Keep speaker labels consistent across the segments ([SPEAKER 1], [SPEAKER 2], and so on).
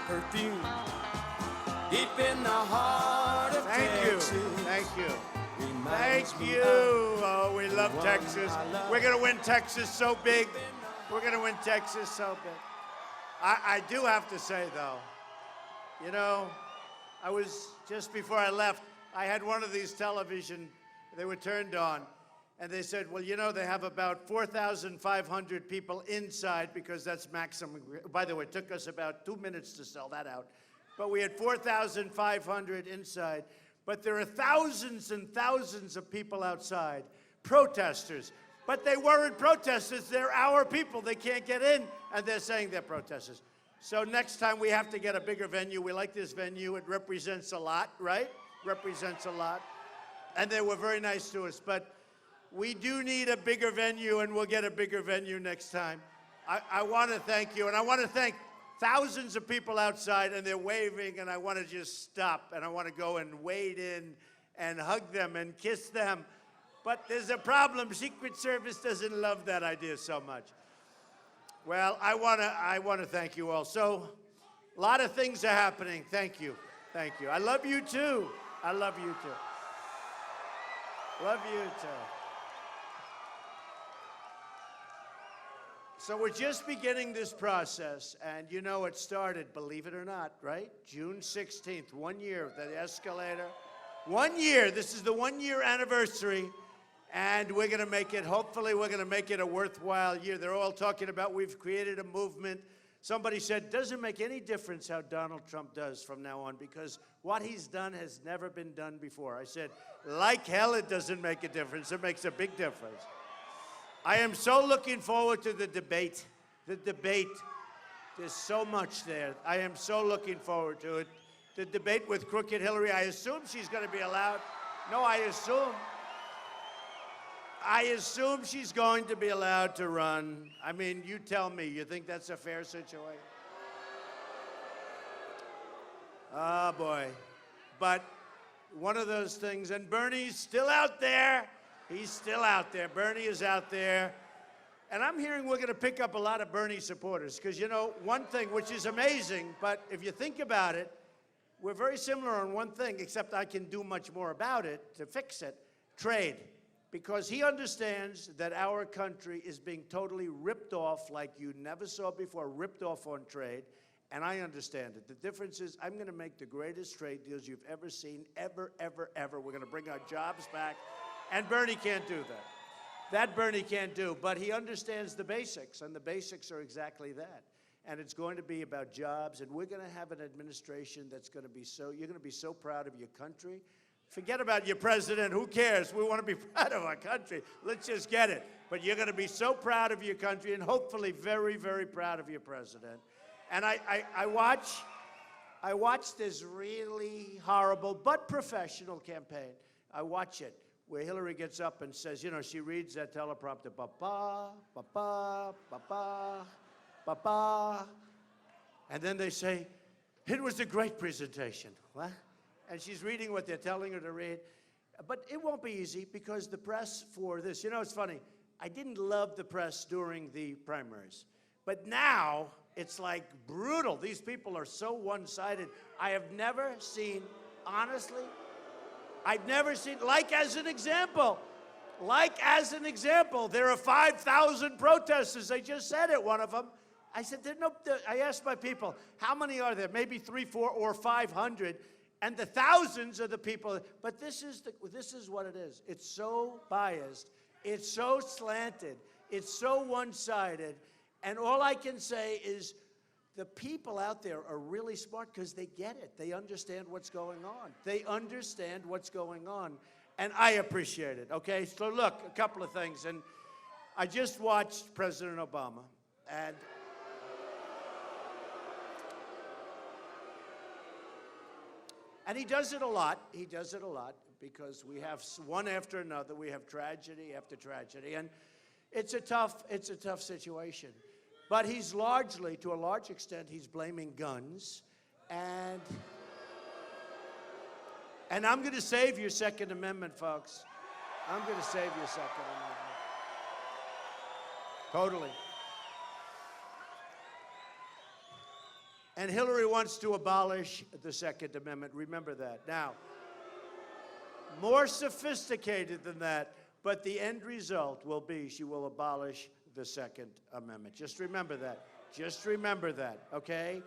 [SPEAKER 1] perfume deep in the heart of Texas.
[SPEAKER 2] Thank you.
[SPEAKER 1] Reminds
[SPEAKER 2] Thank
[SPEAKER 1] me
[SPEAKER 2] you.
[SPEAKER 1] of
[SPEAKER 2] Oh, we love
[SPEAKER 1] the one
[SPEAKER 2] Texas.
[SPEAKER 1] I love.
[SPEAKER 2] We're going to win Texas so big. We're going to win Texas so big. I do have to say, though, you know, I was, just before I left, I had one of these television, they were turned on, and they said, well, you know, they have about 4,500 people inside because that's maximum. By the way, it took us about 2 minutes to sell that out. But we had 4,500 inside. But there are thousands and thousands of people outside, protesters. But they weren't protesters, they're our people. They can't get in, and they're saying they're protesters. So next time we have to get a bigger venue. We like this venue. It represents a lot, right? Represents a lot. And they were very nice to us. But we do need a bigger venue, and we'll get a bigger venue next time. I want to thank you, and I want to thank thousands of people outside, and they're waving, and I want to just stop, and I want to go and wade in and hug them and kiss them. But there's a problem. Secret Service doesn't love that idea so much. Well, I want to thank you all. So, a lot of things are happening. Thank you. Thank you. I love you, too. I love you, too. Love you, too. So we're just beginning this process, and you know it started, believe it or not, right? June 16th, 1 year, the escalator. 1 year, this is the 1 year anniversary, and we're gonna make it, hopefully we're gonna make it a worthwhile year. They're all talking about we've created a movement. Somebody said, doesn't make any difference how Donald Trump does from now on because what he's done has never been done before. I said, like hell it doesn't make a difference, it makes a big difference. I am so looking forward to the debate. The debate. There's so much there. I am so looking forward to it. The debate with Crooked Hillary, I assume she's going to be allowed. No, I assume she's going to be allowed to run. I mean, you tell me, you think that's a fair situation? Oh, boy. But one of those things, and Bernie's still out there. He's still out there. Bernie is out there. And I'm hearing we're going to pick up a lot of Bernie supporters because, you know, one thing, which is amazing, but if you think about it, we're very similar on one thing, except I can do much more about it to fix it, trade. Because he understands that our country is being totally ripped off like you never saw before, ripped off on trade. And I understand it. The difference is I'm going to make the greatest trade deals you've ever seen, ever, ever, ever. We're going to bring our jobs back. And Bernie can't do that. That Bernie can't do, but he understands the basics, and the basics are exactly that. And it's going to be about jobs, and we're going to have an administration that's going to be you're going to be so proud of your country. Forget about your president, who cares? We want to be proud of our country. Let's just get it. But you're going to be so proud of your country, and hopefully very, very proud of your president. And I watch this really horrible but professional campaign. I watch it, where Hillary gets up and says, you know, she reads that teleprompter, ba-ba, ba-ba, ba-ba, ba-ba. And then they say, it was a great presentation. What? And she's reading what they're telling her to read. But it won't be easy because the press for this, you know, it's funny. I didn't love the press during the primaries. But now it's like brutal. These people are so one-sided. I have never seen, honestly, I've never seen, like as an example, there are 5,000 protesters. They just said it, one of them. I said, I asked my people, how many are there? Maybe 300, 400, or 500. And the thousands are the people. But this is what it is. It's so biased. It's so slanted. It's so one-sided. And all I can say is, the people out there are really smart because they get it. They understand what's going on. They understand what's going on. And I appreciate it, okay? So look, a couple of things. And I just watched President Obama. And he does it a lot. He does it a lot because we have one after another. We have tragedy after tragedy. And it's a tough situation. But he's largely, to a large extent, he's blaming guns. And I'm going to save your Second Amendment, folks. I'm going to save your Second Amendment. Totally. And Hillary wants to abolish the Second Amendment. Remember that. Now, more sophisticated than that, but the end result will be she will abolish the Second Amendment. Just remember that. Just remember that, okay?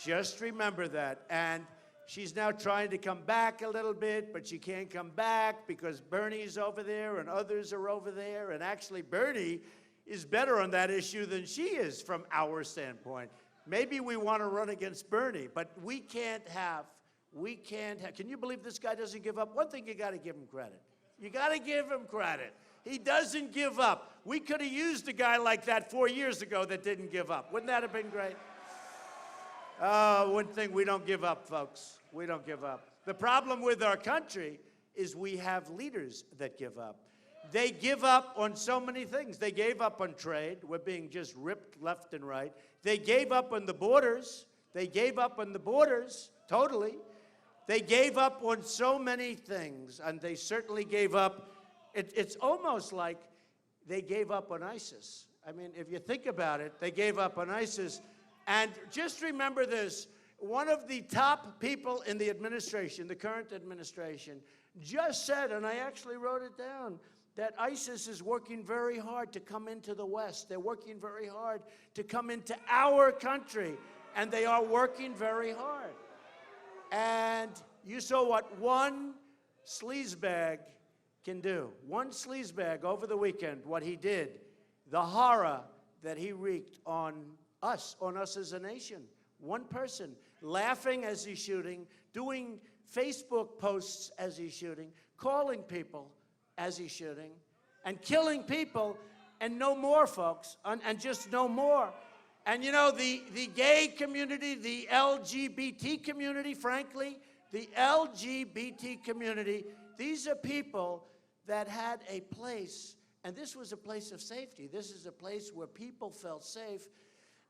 [SPEAKER 2] Just remember that. And she's now trying to come back a little bit, but she can't come back because Bernie's over there and others are over there. And actually, Bernie is better on that issue than she is from our standpoint. Maybe we want to run against Bernie, but we can't have, can you believe this guy doesn't give up? One thing, you got to give him credit. You got to give him credit. He doesn't give up. We could have used a guy like that 4 years ago that didn't give up. Wouldn't that have been great? One thing, we don't give up, folks. We don't give up. The problem with our country is we have leaders that give up. They give up on so many things. They gave up on trade. We're being just ripped left and right. They gave up on the borders. They gave up on the borders, totally. They gave up on so many things, and they certainly gave up. It's almost like they gave up on ISIS. I mean, if you think about it, they gave up on ISIS. And just remember this, one of the top people in the administration, the current administration, just said, and I actually wrote it down, that ISIS is working very hard to come into the West. They're working very hard to come into our country, and they are working very hard. And you saw what one sleazebag can do. One sleazebag over the weekend, what he did, the horror that he wreaked on us as a nation. One person laughing as he's shooting, doing Facebook posts as he's shooting, calling people as he's shooting, and killing people, and no more, folks, and just no more. And you know, the gay community, the LGBT community, frankly, the LGBT community, these are people that had a place, and this was a place of safety. This is a place where people felt safe.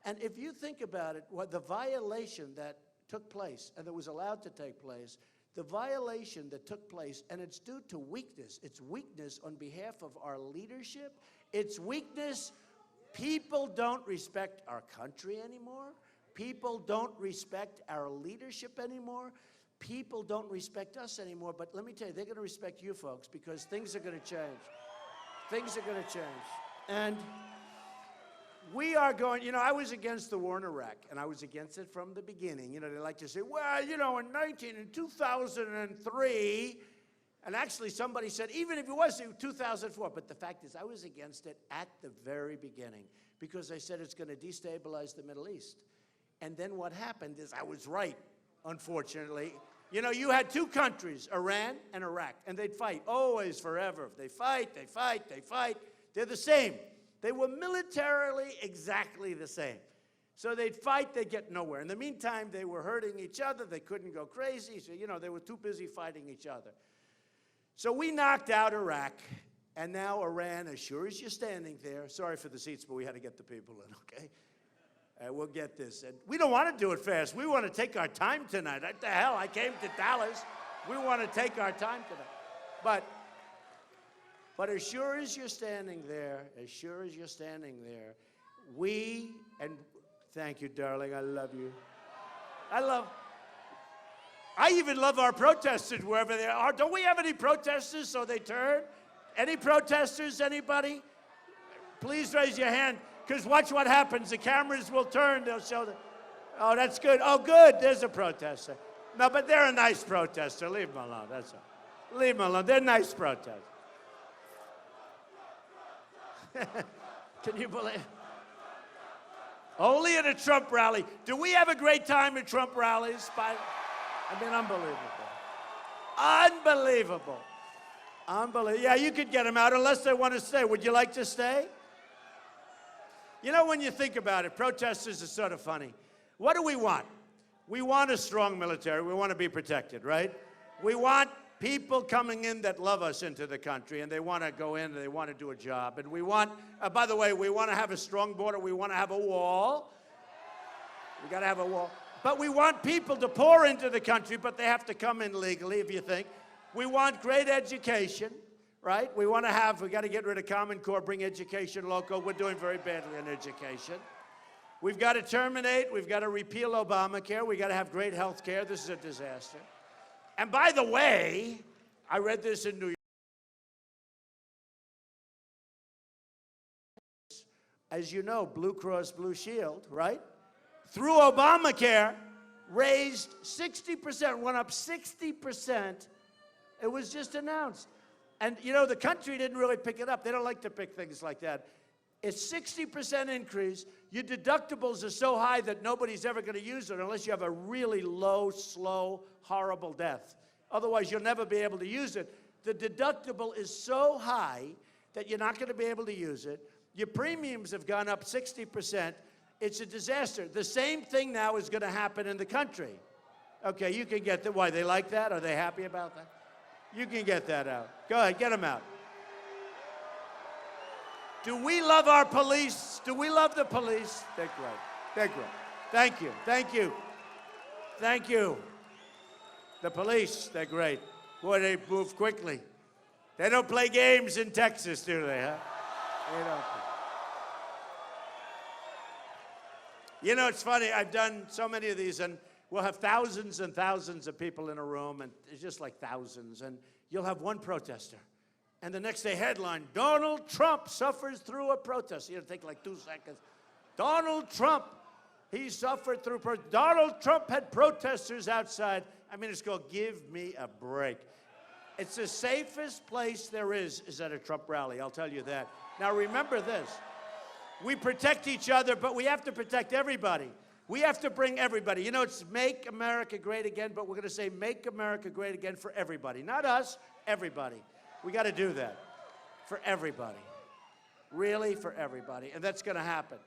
[SPEAKER 2] And if you think about it, what the violation that took place, and that was allowed to take place, the violation that took place, and it's due to weakness. It's weakness on behalf of our leadership. It's weakness. People don't respect our country anymore. People don't respect our leadership anymore. People don't respect us anymore. But let me tell you, they're going to respect you folks, because things are going to change. Things are going to change. And we are going, you know, I was against the war in Iraq, and I was against it from the beginning. You know, they like to say, well, you know, in 2003, and actually somebody said, even if it was 2004, but the fact is I was against it at the very beginning, because I said it's going to destabilize the Middle East. And then what happened is I was right, unfortunately. You know, you had two countries, Iran and Iraq, and they'd fight always, forever. They fight, they fight, they fight. They're the same. They were militarily exactly the same. So they'd fight, they'd get nowhere. In the meantime, they were hurting each other. They couldn't go crazy. So, you know, they were too busy fighting each other. So we knocked out Iraq, and now Iran, as sure as you're standing there, sorry for the seats, but we had to get the people in, okay? We'll get this. And we don't want to do it fast. We want to take our time tonight. What the hell? I came to Dallas. We want to take our time tonight. But as sure as you're standing there, we, and thank you, darling, I love you. I even love our protesters wherever they are. Don't we have any protesters so they turn? Any protesters, anybody? Please raise your hand, because watch what happens. The cameras will turn, they'll show the, oh, that's good. Oh, good, there's a protester. No, but they're a nice protester. Leave them alone, that's all. Leave them alone, they're nice protesters. Can you believe? Only at a Trump rally. Do we have a great time at Trump rallies? I mean, unbelievable. Unbelievable. Unbelievable. Yeah, you could get them out unless they want to stay. Would you like to stay? You know, when you think about it, protesters are sort of funny. What do we want? We want a strong military. We want to be protected, right? We want people coming in that love us into the country, and they want to go in and they want to do a job. And we want, by the way, we want to have a strong border. We want to have a wall. We got to have a wall. But we want people to pour into the country, but they have to come in legally, if you think. We want great education, right? We got to get rid of Common Core, bring education local. We're doing very badly in education. We've got to terminate. We've got to repeal Obamacare. We've got to have great health care. This is a disaster. And by the way, I read this in New York. As you know, Blue Cross Blue Shield, right? Through Obamacare, raised 60%, went up 60%. It was just announced. And, you know, the country didn't really pick it up. They don't like to pick things like that. It's 60% increase. Your deductibles are so high that nobody's ever going to use it unless you have a really low, slow, horrible death. Otherwise, you'll never be able to use it. The deductible is so high that you're not going to be able to use it. Your premiums have gone up 60%. It's a disaster. The same thing now is going to happen in the country. Okay, you can get that. Why, they like that? Are they happy about that? You can get that out. Go ahead, get them out. Do we love our police? Do we love the police? They're great. They're great. Thank you. Thank you. Thank you. The police, they're great. Boy, they move quickly. They don't play games in Texas, do they, huh? They don't. You know, it's funny. I've done so many of these, and we'll have thousands and thousands of people in a room, and it's just like thousands, and you'll have one protester. And the next day headline, Donald Trump suffers through a protest. It'll take like 2 seconds. Donald Trump, he suffered through Donald Trump had protesters outside. I mean, it's called give me a break. It's the safest place there is at a Trump rally, I'll tell you that. Now remember this, we protect each other, but we have to protect everybody. We have to bring everybody. You know, it's Make America Great Again, but we're going to say Make America Great Again for everybody. Not us, everybody. We got to do that for everybody. Really, for everybody. And that's going to happen.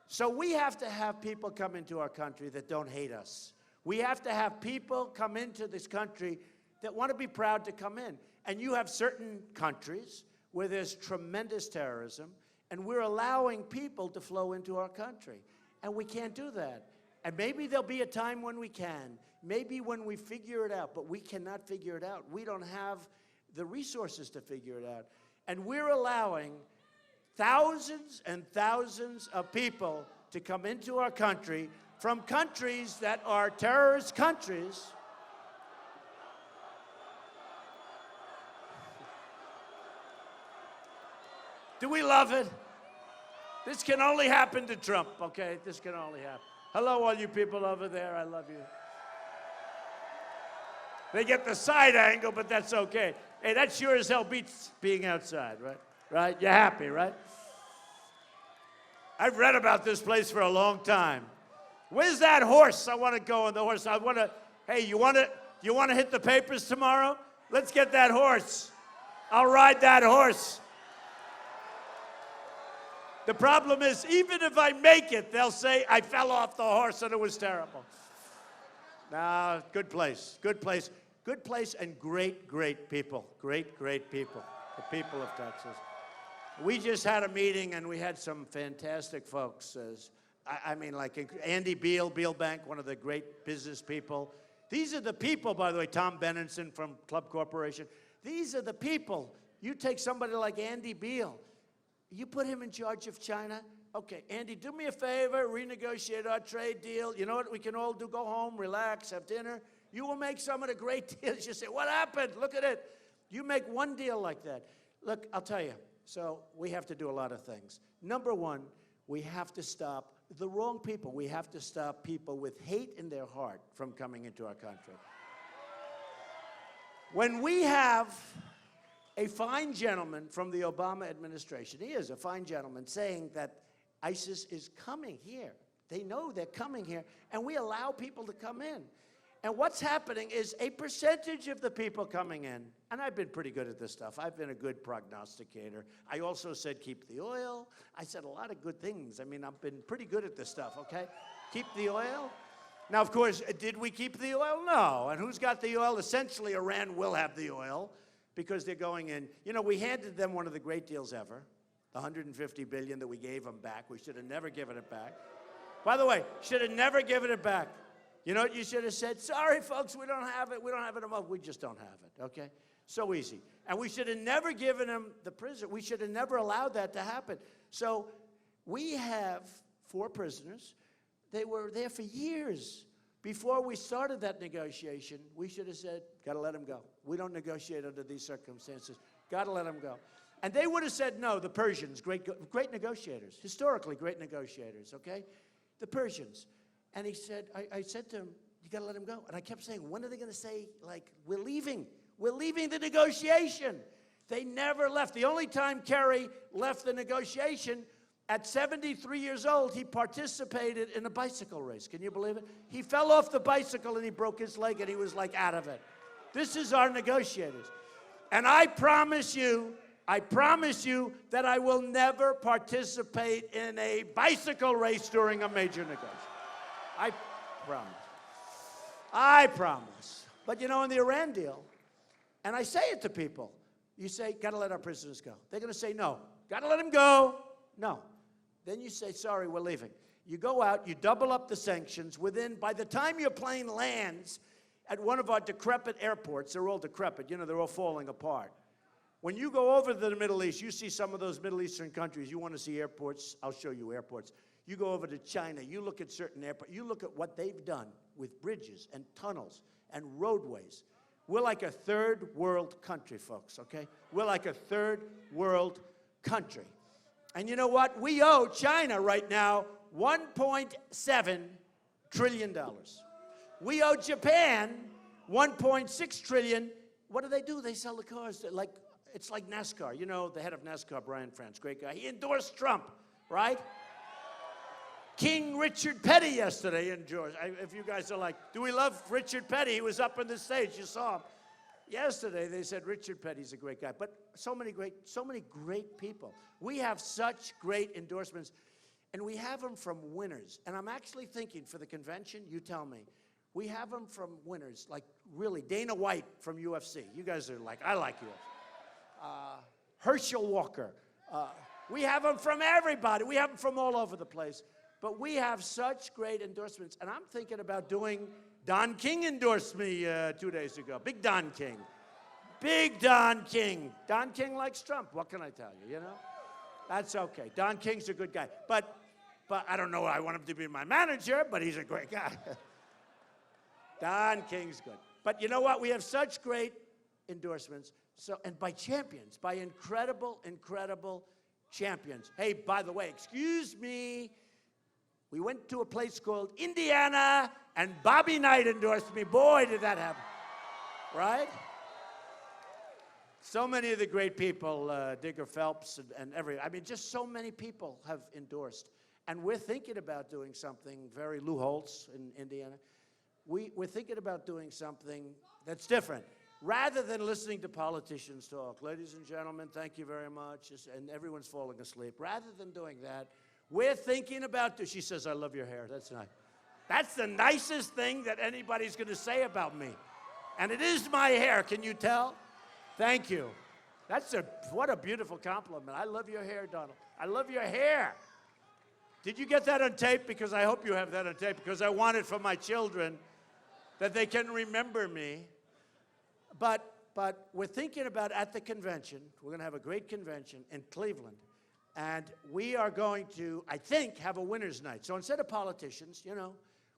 [SPEAKER 2] So we have to have people come into our country that don't hate us. We have to have people come into this country that want to be proud to come in. And you have certain countries where there's tremendous terrorism, and we're allowing people to flow into our country. And we can't do that. And maybe there'll be a time when we can. Maybe when we figure it out, but we cannot figure it out. We don't have the resources to figure it out. And we're allowing thousands and thousands of people to come into our country from countries that are terrorist countries. Do we love it? This can only happen to Trump, okay? This can only happen. Hello, all you people over there. I love you. They get the side angle, but that's okay. Hey, that sure as hell beats being outside, right? Right? You're happy, right? I've read about this place for a long time. Where's that horse? I want to go on the horse. I want to, hey, you want to hit the papers tomorrow? Let's get that horse. I'll ride that horse. The problem is, even if I make it, they'll say I fell off the horse and it was terrible. No, good place, good place. Good place and great, great people. Great, great people. The people of Texas. We just had a meeting and we had some fantastic folks. I mean, like Andy Beal Bank, one of the great business people. These are the people, by the way, Tom Benenson from Club Corporation. These are the people. You take somebody like Andy Beal. You put him in charge of China. Okay, Andy, do me a favor, renegotiate our trade deal. You know what we can all do? Go home, relax, have dinner. You will make some of the great deals. You say, what happened? Look at it. You make one deal like that. Look, I'll tell you. So we have to do a lot of things. Number one, we have to stop the wrong people. We have to stop people with hate in their heart from coming into our country. When we have a fine gentleman from the Obama administration, he is a fine gentleman, saying that ISIS is coming here. They know they're coming here, and we allow people to come in. And what's happening is a percentage of the people coming in, and I've been pretty good at this stuff. I've been a good prognosticator. I also said keep the oil. I said a lot of good things. I mean, I've been pretty good at this stuff, okay? Keep the oil. Now, of course, did we keep the oil? No. And who's got the oil? Essentially, Iran will have the oil because they're going in. You know, we handed them one of the great deals ever, the $150 billion that we gave them back. We should have never given it back. By the way, should have never given it back. You know what you should have said? Sorry, folks, we don't have it. We don't have it enough. We just don't have it, okay? So easy. And we should have never given them the prison. We should have never allowed that to happen. So we have 4 prisoners. They were there for years. Before we started that negotiation, we should have said, got to let them go. We don't negotiate under these circumstances. Got to let them go. And they would have said no, the Persians, great negotiators, historically great negotiators, okay? The Persians. And he said, I said to him, you got to let him go. And I kept saying, when are they going to say, like, we're leaving? We're leaving the negotiation. They never left. The only time Kerry left the negotiation, at 73 years old, he participated in a bicycle race. Can you believe it? He fell off the bicycle and he broke his leg and he was like out of it. This is our negotiators. And I promise you that I will never participate in a bicycle race during a major negotiation. I promise. I promise. But you know, in the Iran deal, and I say it to people, you say, got to let our prisoners go. They're going to say no. Got to let them go. No. Then you say, sorry, we're leaving. You go out, you double up the sanctions. By the time your plane lands at one of our decrepit airports, they're all decrepit, you know, they're all falling apart. When you go over to the Middle East, you see some of those Middle Eastern countries, you want to see airports, I'll show you airports. You go over to China, you look at certain airports, you look at what they've done with bridges and tunnels and roadways. We're like a third world country, folks, okay? We're like a third world country. And you know what? We owe China right now $1.7 trillion. We owe Japan $1.6 trillion. What do? They sell the cars. It's like NASCAR. You know, the head of NASCAR, Brian France, great guy. He endorsed Trump, right? King Richard Petty yesterday endorsed. If you guys are like, do we love Richard Petty? He was up on the stage. You saw him. Yesterday, they said Richard Petty's a great guy. But so many great people. We have such great endorsements. And we have them from winners. And I'm actually thinking for the convention, you tell me, we have them from winners, like really, Dana White from UFC. You guys are like, I like UFC. Herschel Walker. We have them from everybody. We have them from all over the place. But we have such great endorsements. And I'm thinking about doing, Don King endorsed me 2 days ago. Big Don King. Big Don King. Don King likes Trump. What can I tell you, you know? That's okay. Don King's a good guy. But I don't know, I want him to be my manager, but he's a great guy. Don King's good. But you know what? We have such great endorsements. And by champions, by incredible, incredible champions. Hey, by the way, excuse me. We went to a place called Indiana, and Bobby Knight endorsed me. Boy, did that happen. Right? So many of the great people, Digger Phelps and just so many people have endorsed. And we're thinking about doing something Lou Holtz in Indiana. We're thinking about doing something that's different. Rather than listening to politicians talk, ladies and gentlemen, thank you very much, and everyone's falling asleep. Rather than doing that, we're thinking about, she says, I love your hair. That's nice. That's the nicest thing that anybody's going to say about me. And it is my hair, can you tell? Thank you. What a beautiful compliment. I love your hair, Donald. I love your hair. Did you get that on tape? Because I hope you have that on tape, because I want it for my children, that they can remember me. But we're thinking about, at the convention, we're going to have a great convention in Cleveland. And we are going to, I think, have a winner's night. So instead of politicians, you know,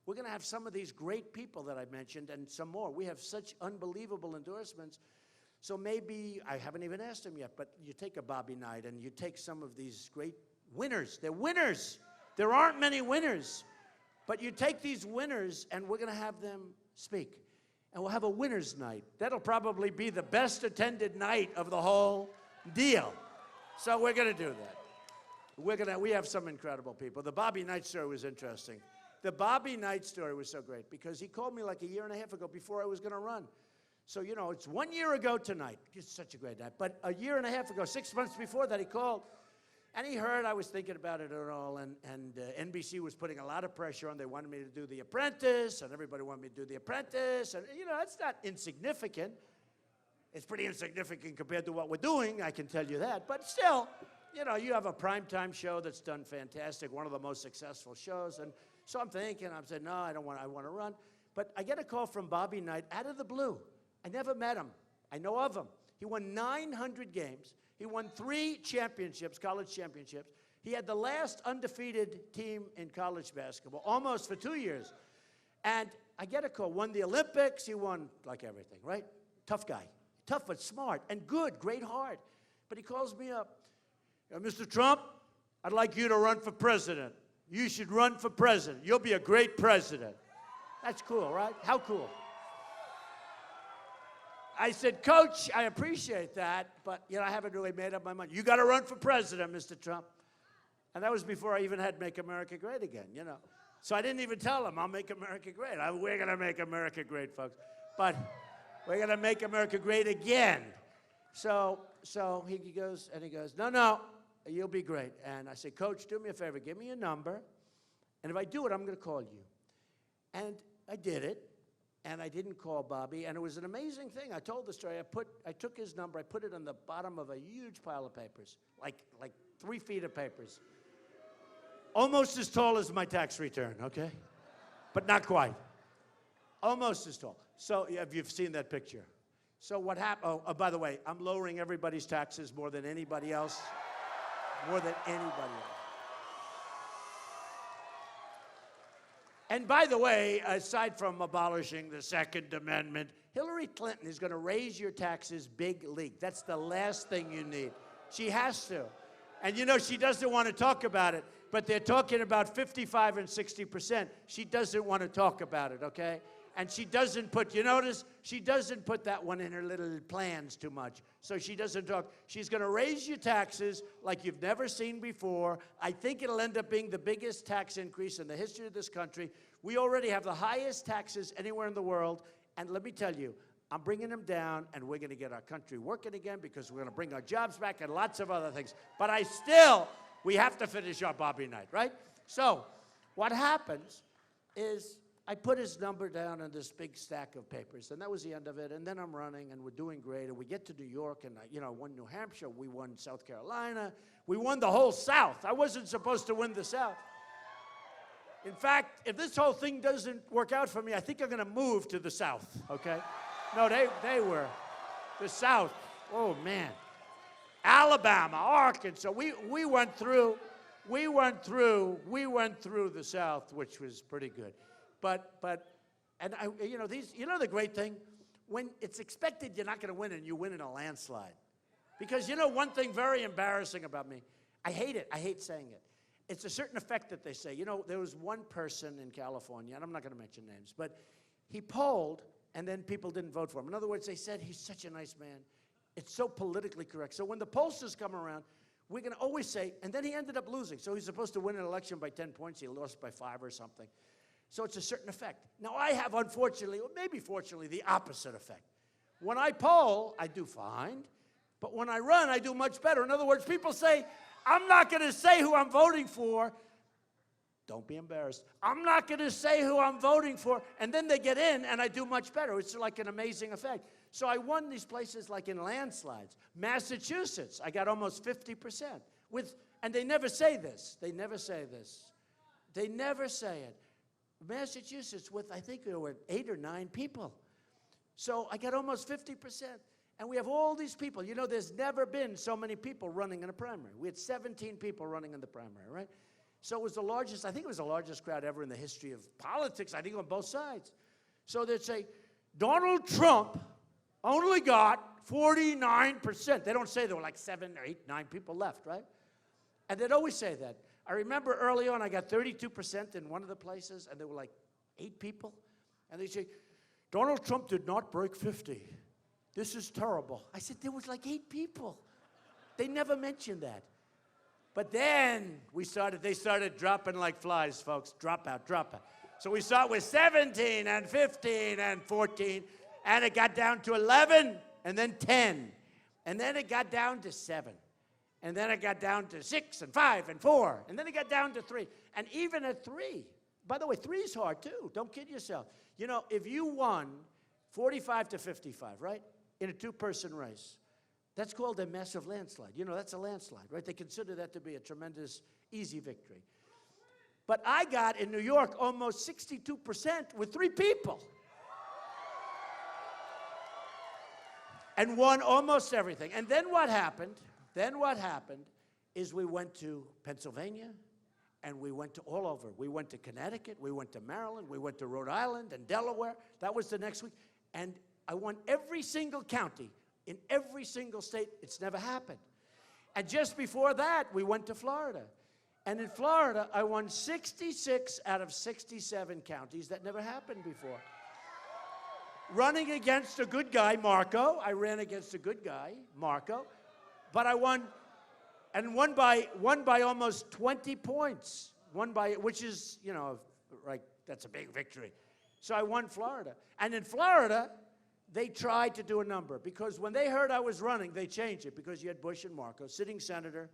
[SPEAKER 2] we're going to have some of these great people that I mentioned and some more. We have such unbelievable endorsements. So maybe, I haven't even asked them yet, but you take a Bobby Knight and you take some of these great winners. They're winners. There aren't many winners. But you take these winners and we're going to have them speak. And we'll have a winner's night. That'll probably be the best attended night of the whole deal. So we're going to do that. We have some incredible people. The Bobby Knight story was interesting. The Bobby Knight story was so great because he called me like a year and a half ago before I was going to run. So, you know, it's 1 year ago tonight. It's such a great night. But a year and a half ago, 6 months before that, he called. And he heard I was thinking about it at all. And NBC was putting a lot of pressure on. They wanted me to do The Apprentice. And everybody wanted me to do The Apprentice. And, you know, it's not insignificant. It's pretty insignificant compared to what we're doing, I can tell you that. But still, you know, you have a primetime show that's done fantastic, one of the most successful shows. And so I'm thinking, I'm saying, no, I want to run. But I get a call from Bobby Knight out of the blue. I never met him. I know of him. He won 900 games. He won 3 championships, college championships. He had the last undefeated team in college basketball, almost for 2 years. And I get a call, won the Olympics, he won like everything, right? Tough guy. Tough but smart and good, great heart. But he calls me up. Mr. Trump, I'd like you to run for president. You should run for president. You'll be a great president. That's cool, right? How cool? I said, Coach, I appreciate that, but I haven't really made up my mind. You got to run for president, Mr. Trump. And that was before I even had Make America Great Again, So I didn't even tell him I'll make America great. We're going to make America great, folks. But we're going to make America great again. So he goes, no, you'll be great. And I said, Coach, do me a favor. Give me a number. And if I do it, I'm going to call you. And I did it. And I didn't call Bobby. And it was an amazing thing. I told the story. I took his number. I put it on the bottom of a huge pile of papers, like 3 feet of papers. Almost as tall as my tax return, okay? But not quite. Almost as tall. So if you've seen that picture. So what happened? Oh, by the way, I'm lowering everybody's taxes more than anybody else. More than anybody else. And by the way, aside from abolishing the Second Amendment, Hillary Clinton is going to raise your taxes big league. That's the last thing you need. She has to. And she doesn't want to talk about it, but they're talking about 55 and 60%. She doesn't want to talk about it, okay? And she doesn't put, she doesn't put that one in her little plans too much. So she doesn't talk. She's going to raise your taxes like you've never seen before. I think it'll end up being the biggest tax increase in the history of this country. We already have the highest taxes anywhere in the world. And let me tell you, I'm bringing them down, and we're going to get our country working again because we're going to bring our jobs back and lots of other things. But we have to finish our Bobby night, right? So what happens is I put his number down on this big stack of papers, and that was the end of it. And then I'm running, and we're doing great. And we get to New York, and I won New Hampshire. We won South Carolina. We won the whole South. I wasn't supposed to win the South. In fact, if this whole thing doesn't work out for me, I think I'm going to move to the South, okay? No, they were the South. Oh, man. Alabama, Arkansas. We went through the South, which was pretty good. And the great thing, when it's expected you're not going to win and you win in a landslide. Because one thing very embarrassing about me, I hate it. I hate saying it. It's a certain effect that they say. There was one person in California, and I'm not going to mention names, but he polled, and then people didn't vote for him. In other words, they said he's such a nice man. It's so politically correct. So when the pollsters come around, we're going to always say, and then he ended up losing. So he's supposed to win an election by 10 points. He lost by 5 or something. So it's a certain effect. Now, I have, unfortunately, or maybe fortunately, the opposite effect. When I poll, I do fine. But when I run, I do much better. In other words, people say, I'm not going to say who I'm voting for. Don't be embarrassed. I'm not going to say who I'm voting for. And then they get in, and I do much better. It's like an amazing effect. So I won these places like in landslides. Massachusetts, I got almost 50%. And they never say this. They never say this. They never say it. Massachusetts with, I think there were 8 or 9 people. So I got almost 50%. And we have all these people. There's never been so many people running in a primary. We had 17 people running in the primary, right? So it was the largest, I think it was the largest crowd ever in the history of politics, I think on both sides. So they'd say, Donald Trump only got 49%. They don't say there were like 7 or 8, 9 people left, right? And they'd always say that. I remember early on I got 32% in one of the places, and there were like 8 people. And they'd say, Donald Trump did not break 50. This is terrible. I said, there was like 8 people. They never mentioned that. But then they started dropping like flies, folks. Drop out. So we start with 17 and 15 and 14, and it got down to 11, and then 10. And then it got down to 7. And then it got down to 6 and 5 and 4. And then it got down to 3. And even at 3, by the way, 3 is hard too. Don't kid yourself. If you won 45 to 55, right, in a 2-person race, that's called a massive landslide. That's a landslide, right? They consider that to be a tremendous, easy victory. But I got in New York almost 62% with 3 people. And won almost everything. And then what happened is we went to Pennsylvania, and we went to all over. We went to Connecticut, we went to Maryland, we went to Rhode Island and Delaware. That was the next week. And I won every single county in every single state. It's never happened. And just before that, we went to Florida. And in Florida, I won 66 out of 67 counties. That never happened before. Running against a good guy, Marco. I ran against a good guy, Marco. But I won, and won by almost 20 points. Which is, you know, like, that's a big victory. So I won Florida. And in Florida, they tried to do a number, because when they heard I was running, they changed it, because you had Bush and Marco, sitting senator,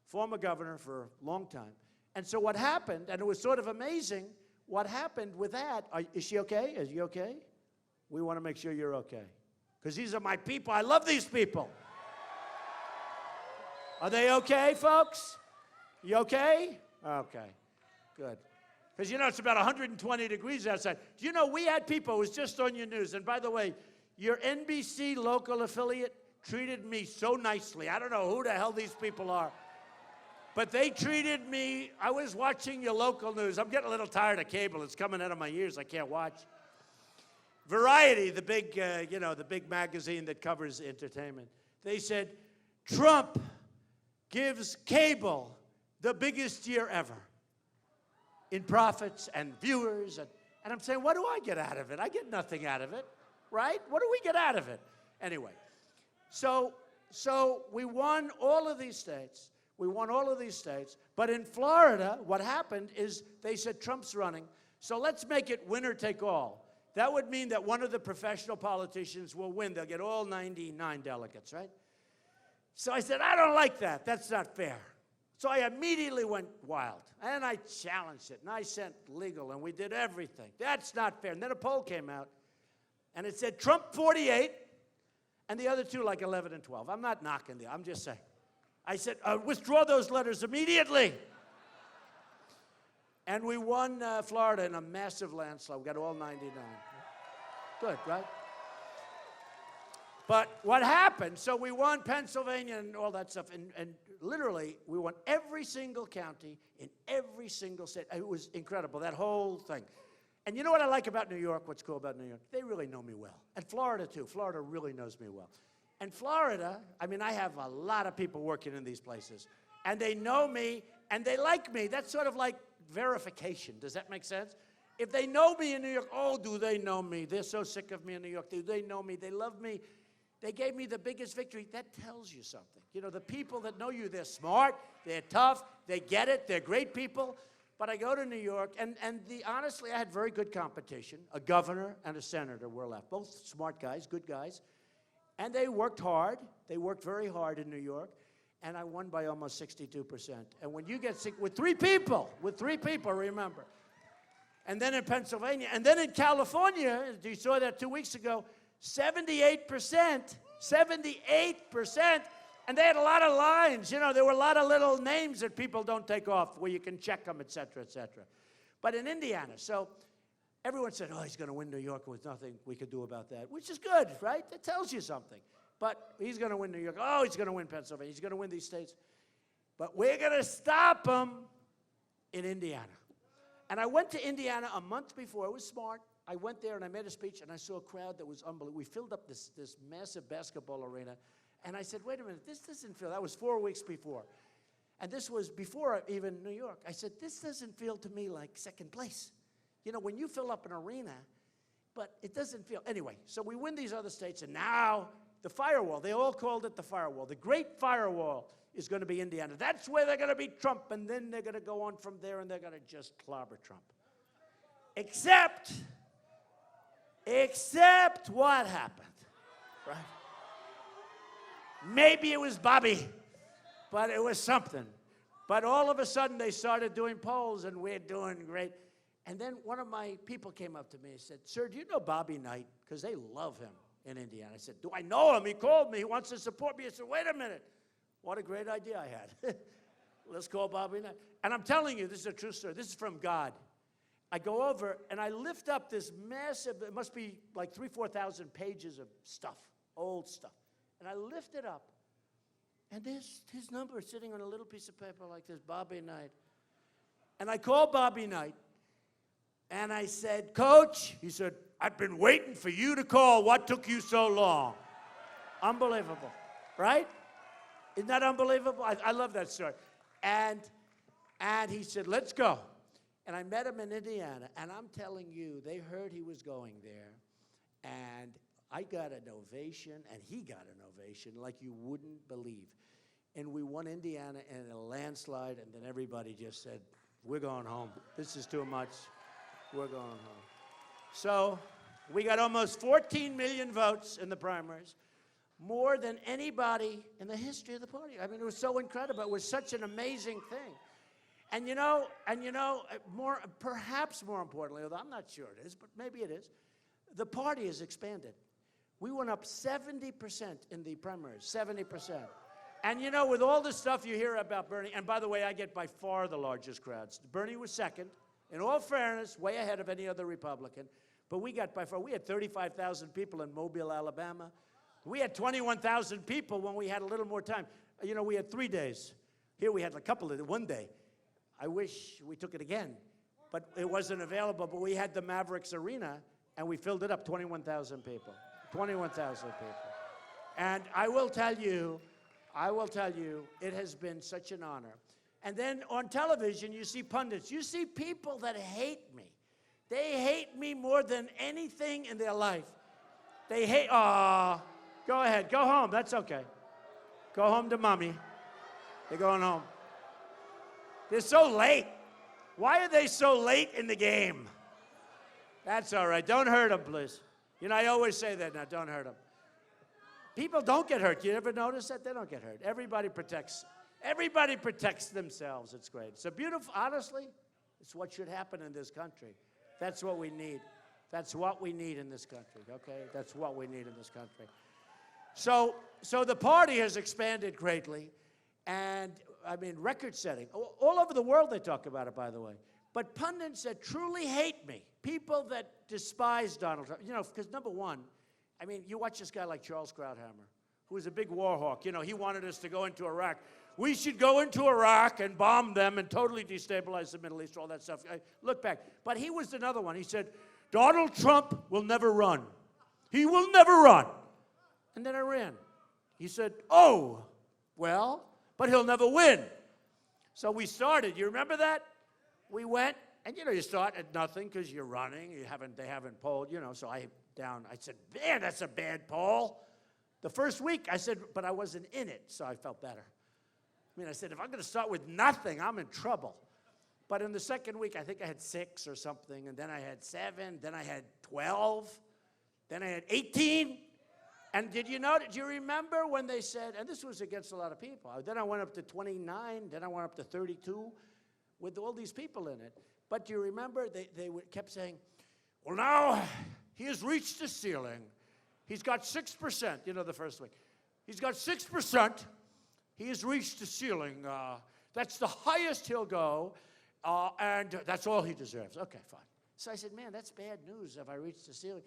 [SPEAKER 2] former governor for a long time. And so what happened, and it was sort of amazing, what happened with that, is she okay? Is you okay? We want to make sure you're okay. Because these are my people. I love these people. Are they okay, folks? You okay? Okay, good. Because, you know, it's about 120 degrees outside. Do you know, we had people, it was just on your news, and by the way, your NBC local affiliate treated me so nicely. I don't know who the hell these people are. But they treated me, I was watching your local news. I'm getting a little tired of cable. It's coming out of my ears. I can't watch. Variety, the big, the big magazine that covers entertainment. They said, Trump gives cable the biggest year ever in profits and viewers. And I'm saying, what do I get out of it? I get nothing out of it, right? What do we get out of it? Anyway, so we won all of these states. We won all of these states. But in Florida, what happened is they said Trump's running, so let's make it winner take all. That would mean that one of the professional politicians will win. They'll get all 99 delegates, right? So I said, I don't like that. That's not fair. So I immediately went wild, and I challenged it, and I sent legal, and we did everything. That's not fair. And then a poll came out, and it said Trump 48, and the other two like 11 and 12. I'm not knocking them. I'm just saying. I said, withdraw those letters immediately. And we won Florida in a massive landslide. We got all 99. Good, right? But what happened, so we won Pennsylvania and all that stuff, and literally, we won every single county in every single state. It was incredible, that whole thing. And you know what I like about New York, what's cool about New York? They really know me well. And Florida, too. Florida really knows me well. And Florida, I mean, I have a lot of people working in these places. And they know me, and they like me. That's sort of like verification. Does that make sense? If they know me in New York, oh, do they know me? They're so sick of me in New York. Do they know me? They love me. They gave me the biggest victory. That tells you something. You know, the people that know you, they're smart, they're tough, they get it, they're great people. But I go to New York, and honestly, I had very good competition. A governor and a senator were left. Both smart guys, good guys. And they worked hard. They worked very hard in New York. And I won by almost 62%. And when you get sick, with three people, remember. And then in Pennsylvania, and then in California, you saw that 2 weeks ago, 78%, and they had a lot of lines. You know, there were a lot of little names that people don't take off where you can check them, et cetera, et cetera. But in Indiana, so everyone said, oh, he's going to win New York, and there's nothing we could do about that, which is good, right? That tells you something. But he's going to win New York. Oh, he's going to win Pennsylvania. He's going to win these states. But we're going to stop him in Indiana. And I went to Indiana a month before. It was smart. I went there and I made a speech, and I saw a crowd that was unbelievable. We filled up this massive basketball arena. And I said, wait a minute, this doesn't feel, that was 4 weeks before. And this was before even New York. I said, this doesn't feel to me like second place. You know, when you fill up an arena, but it doesn't feel, anyway. So we win these other states, and now the firewall, they all called it the firewall. The great firewall is going to be Indiana. That's where they're going to beat Trump, and then they're going to go on from there, and they're going to just clobber Trump. Except what happened, right? Maybe it was Bobby, but it was something. But all of a sudden, they started doing polls, and we're doing great. And then one of my people came up to me and said, sir, do you know Bobby Knight? Because they love him in Indiana. I said, do I know him? He called me. He wants to support me. I said, wait a minute. What a great idea I had. Let's call Bobby Knight. And I'm telling you, this is a true story. This is from God. I go over, and I lift up this massive, it must be like 3,000 to 4,000 pages of stuff, old stuff. And I lift it up, And there's his number sitting on a little piece of paper like this, Bobby Knight. And I called Bobby Knight, and I said, Coach, he said, I've been waiting for you to call. What took you so long? Unbelievable, right? Isn't that unbelievable? I love that story. And he said, let's go. And I met him in Indiana, and I'm telling you, they heard he was going there, and I got an ovation, and he got an ovation like you wouldn't believe. And we won Indiana in a landslide, and then everybody just said, we're going home. This is too much. We're going home. So we got almost 14 million votes in the primaries, more than anybody in the history of the party. I mean, it was so incredible. It was such an amazing thing. And perhaps more importantly, although I'm not sure it is, but maybe it is, the party has expanded. We went up 70% in the primaries, 70%. And with all the stuff you hear about Bernie, and by the way, I get by far the largest crowds. Bernie was second, in all fairness, way ahead of any other Republican. But we got by far, we had 35,000 people in Mobile, Alabama. We had 21,000 people when we had a little more time. We had 3 days. Here we had a couple of, one day. I wish we took it again, but it wasn't available. But we had the Mavericks Arena, and we filled it up, 21,000 people. 21,000 people. And I will tell you, it has been such an honor. And then on television, you see pundits. You see people that hate me. They hate me more than anything in their life. They hate, go ahead, go home, that's okay. Go home to mommy. They're going home. They're so late. Why are they so late in the game? That's all right, don't hurt them, please. I always say that now, don't hurt them. People don't get hurt. You ever notice that? They don't get hurt. Everybody protects themselves. It's great. It's a beautiful, honestly, it's what should happen in this country. That's what we need. That's what we need in this country, okay? That's what we need in this country. So the party has expanded greatly, and, record-setting. All over the world they talk about it, by the way. But pundits that truly hate me, people that despise Donald Trump, because number one, you watch this guy like Charles Krauthammer, who was a big war hawk. He wanted us to go into Iraq. We should go into Iraq and bomb them and totally destabilize the Middle East, all that stuff. Look back. But he was another one. He said, Donald Trump will never run. He will never run. And then I ran. He said, oh, well, but he'll never win. So we started. You remember that? We went, and you start at nothing because you're running. They haven't polled, so I said, man, that's a bad poll. The first week I said, but I wasn't in it, so I felt better. I said, if I'm going to start with nothing, I'm in trouble. But in the second week, I think I had 6 or something, and then I had 7, then I had 12, then I had 18. And do you remember when they said, and this was against a lot of people, then I went up to 29, then I went up to 32 with all these people in it. But do you remember they kept saying, well, now he has reached the ceiling. He's got 6%, the first week. He's got 6%. He has reached the ceiling. That's the highest he'll go, and that's all he deserves. Okay, fine. So I said, man, that's bad news if I reach the ceiling.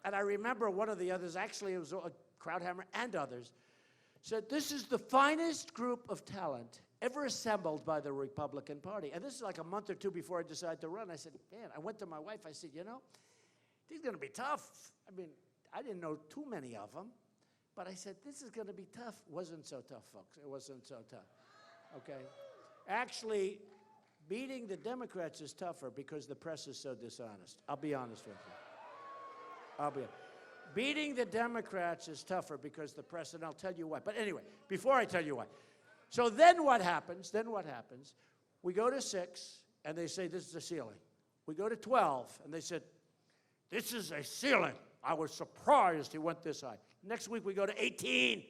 [SPEAKER 2] And I remember one of the others, actually it was Krauthammer and others, said this is the finest group of talent ever assembled by the Republican Party. And this is like a month or two before I decided to run. I said, man, I went to my wife. I said, these are going to be tough. I didn't know too many of them. But I said, this is going to be tough. Wasn't so tough, folks. It wasn't so tough, okay? Actually, beating the Democrats is tougher because the press is so dishonest. I'll be honest with you. Beating the Democrats is tougher because the press, and I'll tell you why. But anyway, before I tell you why. So then what happens? We go to 6, and they say this is a ceiling. We go to 12, and they said, this is a ceiling. I was surprised he went this high. Next week, we go to 18.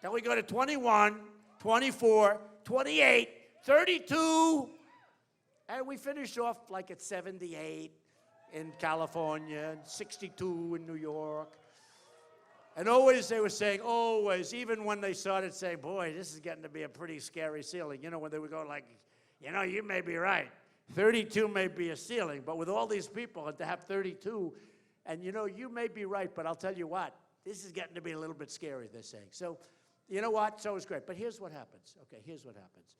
[SPEAKER 2] Then we go to 21, 24, 28, 32. And we finish off like at 78 in California, and 62 in New York. And always they were saying, always, even when they started saying, boy, this is getting to be a pretty scary ceiling. When they would go like, you may be right. 32 may be a ceiling, but with all these people, and to have 32, and you may be right, but I'll tell you what, this is getting to be a little bit scary, they're saying. So, You know what? So it's great. But here's what happens. Okay, here's what happens.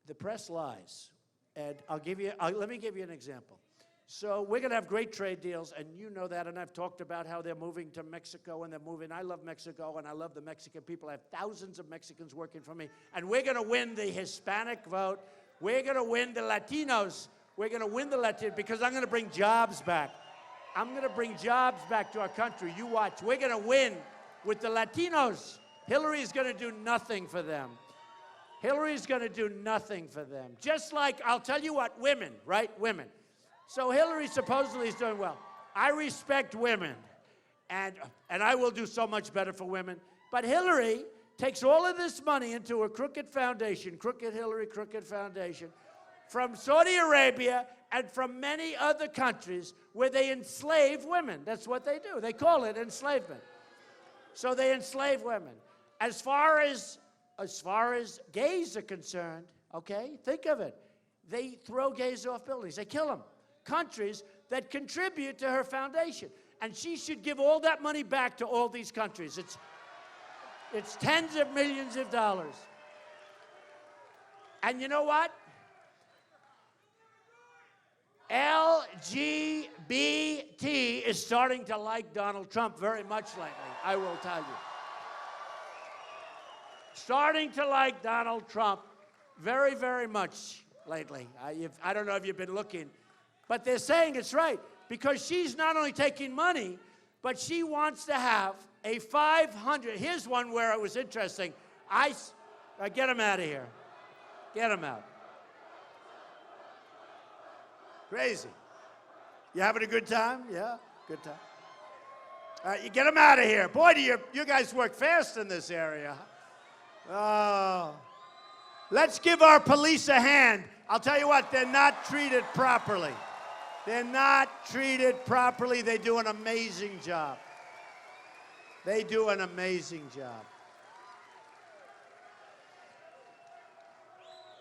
[SPEAKER 2] The press lies. And let me give you an example. So we're going to have great trade deals, and you know that, and I've talked about how they're moving to Mexico, and they're moving. I love Mexico, and I love the Mexican people. I have thousands of Mexicans working for me, and we're going to win the Hispanic vote. We're going to win the Latinos. We're going to win the Latinos because I'm going to bring jobs back. I'm going to bring jobs back to our country. You watch. We're going to win with the Latinos. Hillary's going to do nothing for them. Hillary's going to do nothing for them. Just like, I'll tell you what, women, right? Women. So Hillary supposedly is doing well. I respect women, and I will do so much better for women. But Hillary takes all of this money into a crooked foundation, Crooked Hillary, Crooked Foundation, from Saudi Arabia and from many other countries where they enslave women. That's what they do. They call it enslavement. So they enslave women. As far as gays are concerned, okay, think of it. They throw gays off buildings. They kill them. Countries that contribute to her foundation. And she should give all that money back to all these countries. It's tens of millions of dollars. And you know what? LGBT is starting to like Donald Trump very much lately, I will tell you. Starting to like Donald Trump very, very much lately. I don't know if you've been looking. But they're saying it's right, because she's not only taking money, but she wants to have a 500. Here's one where it was interesting. Get him out of here. Get him out. Crazy. You having a good time? Yeah, good time. All right, you get him out of here. Boy, you guys work fast in this area. Oh. Let's give our police a hand. I'll tell you what, they're not treated properly. They're not treated properly. They do an amazing job. They do an amazing job.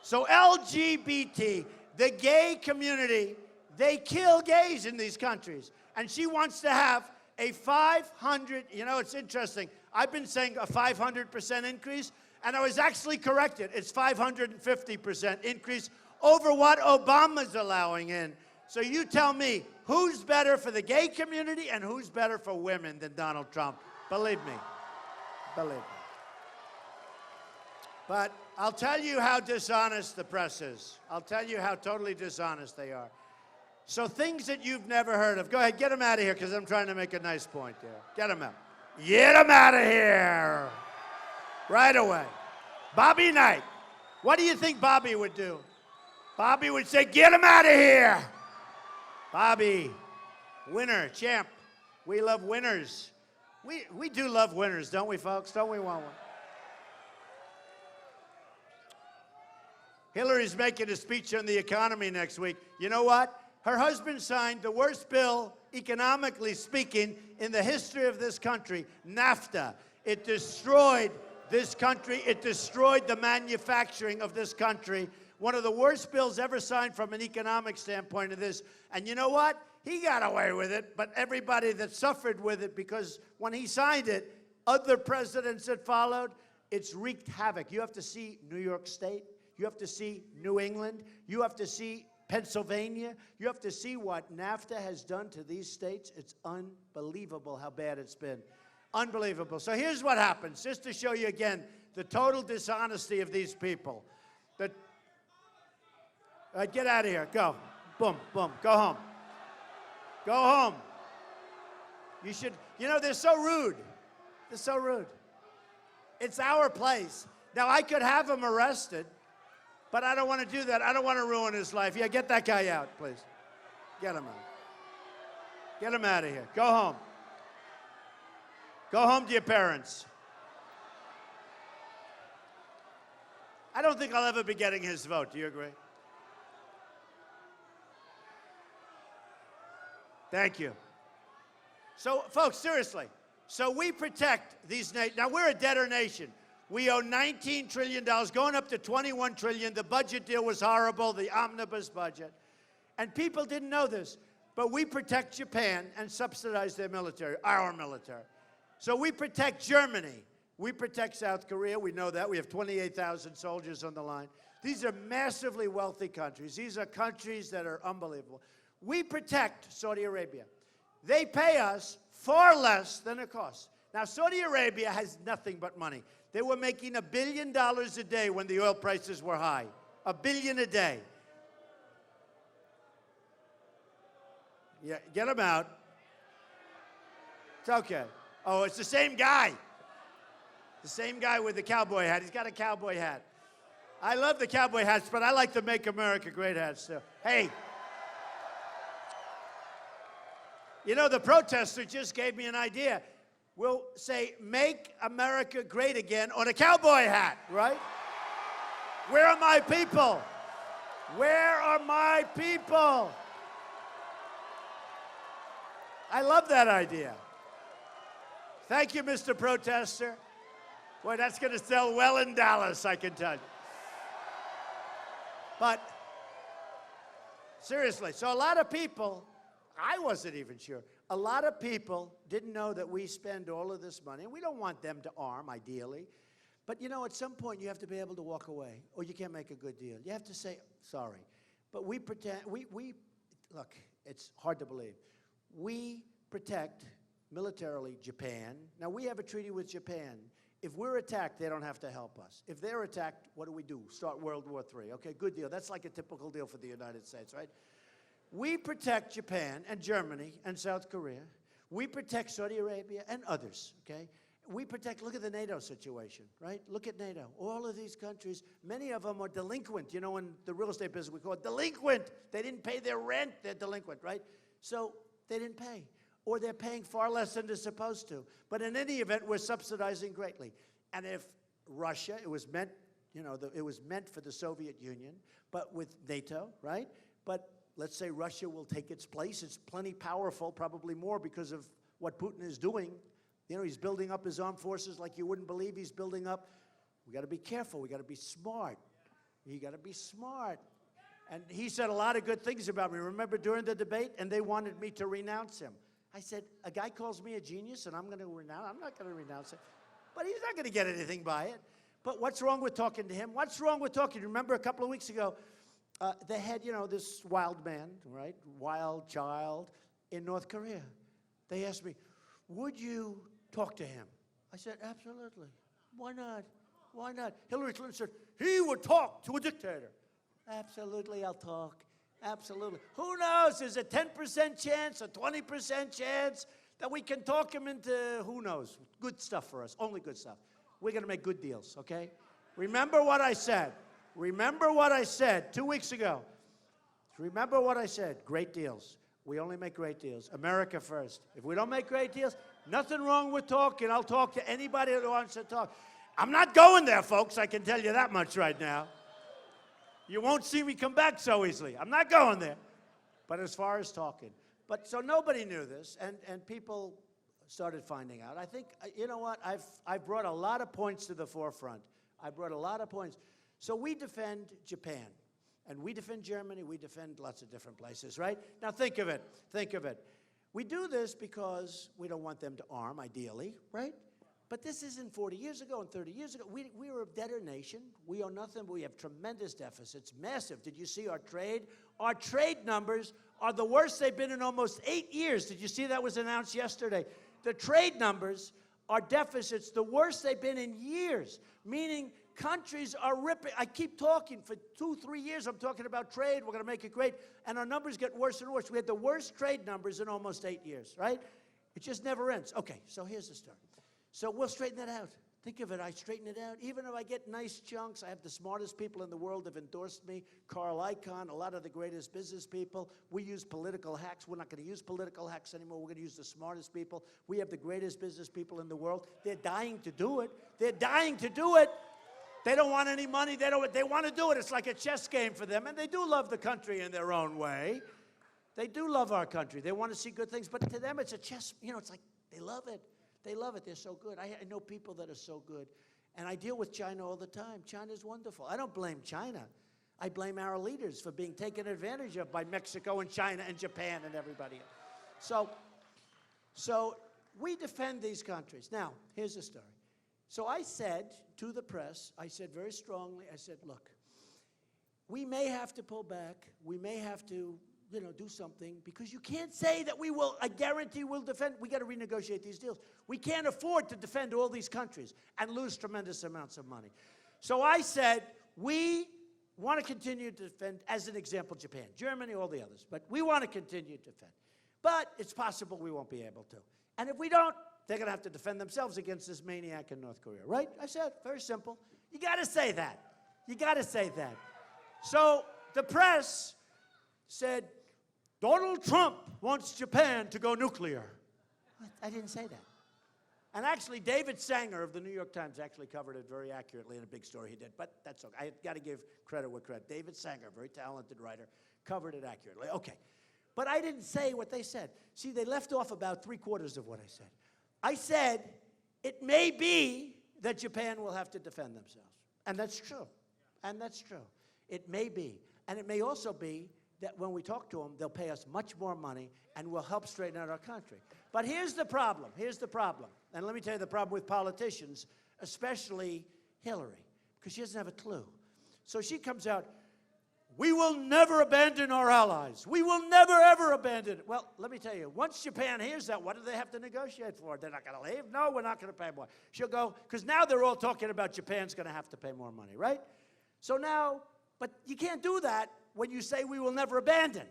[SPEAKER 2] So LGBT, the gay community, they kill gays in these countries. And she wants to have a 500, you know, it's interesting. I've been saying a 500% increase, and I was actually corrected. It's 550% increase over what Obama's allowing in. So you tell me, who's better for the gay community and who's better for women than Donald Trump? Believe me. Believe me. But I'll tell you how dishonest the press is. I'll tell you how totally dishonest they are. So things that you've never heard of. Go ahead, get them out of here, because I'm trying to make a nice point there. Get them out. Get them out of here. Right away. Bobby Knight. What do you think Bobby would do? Bobby would say, get him out of here. Bobby, winner, champ. We love winners. We do love winners, don't we, folks? Don't we want one? Hillary's making a speech on the economy next week. You know what? Her husband signed the worst bill, economically speaking, in the history of this country, NAFTA. It destroyed this country. It destroyed the manufacturing of this country. One of the worst bills ever signed from an economic standpoint of this. And you know what? He got away with it, but everybody that suffered with it, because when he signed it, other presidents that followed, it's wreaked havoc. You have to see New York State. You have to see New England. You have to see Pennsylvania. You have to see what NAFTA has done to these states. It's unbelievable how bad it's been. Unbelievable. So here's what happens, just to show you again the total dishonesty of these people. Get out of here. Go. Boom, boom. Go home. Go home. You should, you know, they're so rude. They're so rude. It's our place. Now, I could have him arrested, but I don't want to do that. I don't want to ruin his life. Yeah, get that guy out, please. Get him out. Get him out of here. Go home. Go home to your parents. I don't think I'll ever be getting his vote. Do you agree? Thank you. So, folks, seriously. So we protect these nations. Now, we're a debtor nation. We owe $19 trillion, going up to $21 trillion. The budget deal was horrible, the omnibus budget. And people didn't know this. But we protect Japan and subsidize their military, our military. So we protect Germany We protect South Korea. We know that. We have 28,000 soldiers on the line. These are massively wealthy countries. These are countries that are unbelievable. We protect Saudi Arabia. They pay us far less than it costs. Now, Saudi Arabia has nothing but money. They were making $1 billion a day when the oil prices were high. $1 billion a day. Yeah, get them out. It's okay. Oh, it's the same guy. The same guy with the cowboy hat. He's got a cowboy hat. I love the cowboy hats, but I like the Make America Great hats too. Hey. You know, the protester just gave me an idea. We'll say, Make America Great Again on a cowboy hat, right? Where are my people? Where are my people? I love that idea. Thank you, Mr. Protester. Boy, that's going to sell well in Dallas, I can tell you. But seriously, so a lot of people, I wasn't even sure, a lot of people didn't know that we spend all of this money, and we don't want them to arm, ideally. But, you know, at some point, you have to be able to walk away, or you can't make a good deal. You have to say, sorry. But we pretend, look, it's hard to believe. We protect militarily Japan. Now, we have a treaty with Japan. If we're attacked, they don't have to help us. If they're attacked, what do? Start World War III. Okay, good deal. That's like a typical deal for the United States, right? We protect Japan and Germany and South Korea. We protect Saudi Arabia and others, okay? We protect, look at the NATO situation, right? Look at NATO. All of these countries, many of them are delinquent. You know, in the real estate business, we call it delinquent. They didn't pay their rent, they're delinquent, right? So they didn't pay. Or they're paying far less than they're supposed to. But in any event, we're subsidizing greatly. And if Russia, it was meant, you know, it was meant for the Soviet Union, but with NATO, right? But let's say Russia will take its place. It's plenty powerful, probably more because of what Putin is doing. You know, he's building up his armed forces like you wouldn't believe he's building up. We got to be careful. We got to be smart. You got to be smart. And he said a lot of good things about me. Remember during the debate? And they wanted me to renounce him. I said, a guy calls me a genius and I'm going to renounce. I'm not going to renounce it. But he's not going to get anything by it. But what's wrong with talking to him? What's wrong with talking? Remember a couple of weeks ago, they had, you know, this wild man, right? Wild child in North Korea. They asked me, would you talk to him? I said, absolutely. Why not? Why not? Hillary Clinton said, he would talk to a dictator. Absolutely, I'll talk. Absolutely. Who knows? There's a 10% chance, a 20% chance that we can talk him into, who knows, good stuff for us, only good stuff. We're going to make good deals, okay? Remember what I said. Remember what I said 2 weeks ago. Remember what I said. Great deals. We only make great deals. America first. If we don't make great deals, nothing wrong with talking. I'll talk to anybody that wants to talk. I'm not going there, folks. I can tell you that much right now. You won't see me come back so easily. I'm not going there. But as far as talking. But so nobody knew this, and people started finding out. I think, you know what, I've brought a lot of points to the forefront. I brought a lot of points. So we defend Japan, and we defend Germany, we defend lots of different places, right? Now think of it, think of it. We do this because we don't want them to arm, ideally, right? But this isn't 40 years ago and 30 years ago. We were a debtor nation. We owe nothing, but we have tremendous deficits, massive. Did you see our trade? Our trade numbers are the worst they've been in almost 8 years. Did you see that was announced yesterday? The trade numbers are deficits, the worst they've been in years, meaning countries are ripping. I keep talking for 2-3 years. I'm talking about trade. We're going to make it great. And our numbers get worse and worse. We had the worst trade numbers in almost 8 years, right? It just never ends. Okay, so here's the story. So we'll straighten that out. Think of it, I straighten it out. Even if I get nice chunks, I have the smartest people in the world have endorsed me. Carl Icahn, a lot of the greatest business people. We use political hacks. We're not going to use political hacks anymore. We're going to use the smartest people. We have the greatest business people in the world. They're dying to do it. They're dying to do it. They don't want any money. They want to do it. It's like a chess game for them. And they do love the country in their own way. They do love our country. They want to see good things. But to them, it's a chess, you know, it's like they love it. They love it. They're so good. I know people that are so good. And I deal with China all the time. China's wonderful. I don't blame China. I blame our leaders for being taken advantage of by Mexico and China and Japan and everybody else. So we defend these countries. Now, here's the story. So I said to the press, I said very strongly, I said, look, we may have to pull back. We may have to, do something, because you can't say that we will, I guarantee we'll defend. We got to renegotiate these deals. We can't afford to defend all these countries and lose tremendous amounts of money. So I said, we want to continue to defend, as an example, Japan, Germany, all the others. But we want to continue to defend. But it's possible we won't be able to. And if we don't, they're going to have to defend themselves against this maniac in North Korea, right? I said, very simple. You got to say that. You got to say that. So the press said, Donald Trump wants Japan to go nuclear. I didn't say that. And actually, David Sanger of the New York Times actually covered it very accurately in a big story he did. But that's okay. I got to give credit where credit. David Sanger, very talented writer, covered it accurately. Okay. But I didn't say what they said. See, they left off about 3/4 of what I said. I said, it may be that Japan will have to defend themselves. And that's true. And that's true. It may be. And it may also be that when we talk to them, they'll pay us much more money and will help straighten out our country. But here's the problem. Here's the problem. And let me tell you the problem with politicians, especially Hillary, because she doesn't have a clue. So she comes out, we will never abandon our allies. We will never, ever abandon it. Well, let me tell you, once Japan hears that, what do they have to negotiate for? They're not going to leave? No, we're not going to pay more. She'll go, because now they're all talking about Japan's going to have to pay more money, right? So now, but you can't do that when you say we will never abandon.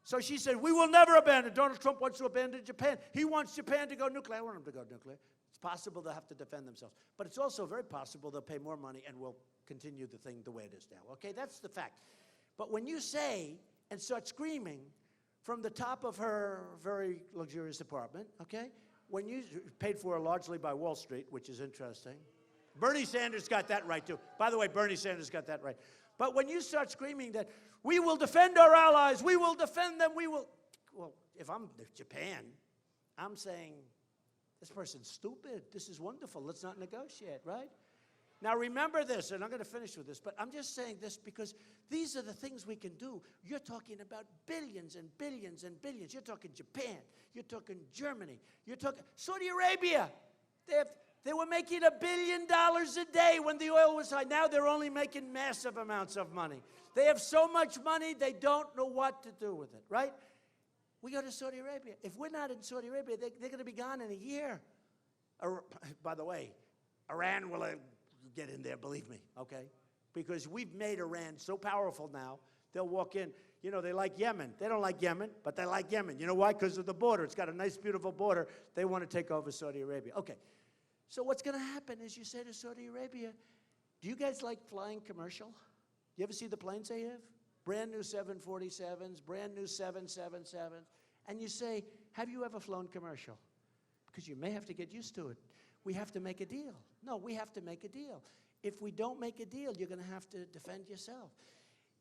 [SPEAKER 2] So she said, we will never abandon. Donald Trump wants to abandon Japan. He wants Japan to go nuclear. I want him to go nuclear. It's possible they'll have to defend themselves. But it's also very possible they'll pay more money and we'll continue the thing the way it is now. Okay, that's the fact. But when you say and start screaming from the top of her very luxurious apartment, okay, when you paid for largely by Wall Street, which is interesting. Bernie Sanders got that right, too. By the way, Bernie Sanders got that right. But when you start screaming that we will defend our allies, we will defend them, we will... Well, if I'm Japan, I'm saying, this person's stupid. This is wonderful. Let's not negotiate, right? Now, remember this, and I'm going to finish with this, but I'm just saying this because these are the things we can do. You're talking about billions and billions and billions. You're talking Japan. You're talking Germany. You're talking Saudi Arabia. They were making $1 billion a day when the oil was high. Now they're only making massive amounts of money. They have so much money, they don't know what to do with it, right? We go to Saudi Arabia. If we're not in Saudi Arabia, they're going to be gone in a year. By the way, Iran will get in there, believe me, okay? Because we've made Iran so powerful now, they'll walk in. You know, they like Yemen. They don't like Yemen, but they like Yemen. You know why? Because of the border. It's got a nice, beautiful border. They want to take over Saudi Arabia. Okay. So what's going to happen is you say to Saudi Arabia, do you guys like flying commercial? You ever see the planes they have? Brand new 747s, brand new 777s. And you say, have you ever flown commercial? Because you may have to get used to it. We have to make a deal. No, we have to make a deal. If we don't make a deal, you're going to have to defend yourself.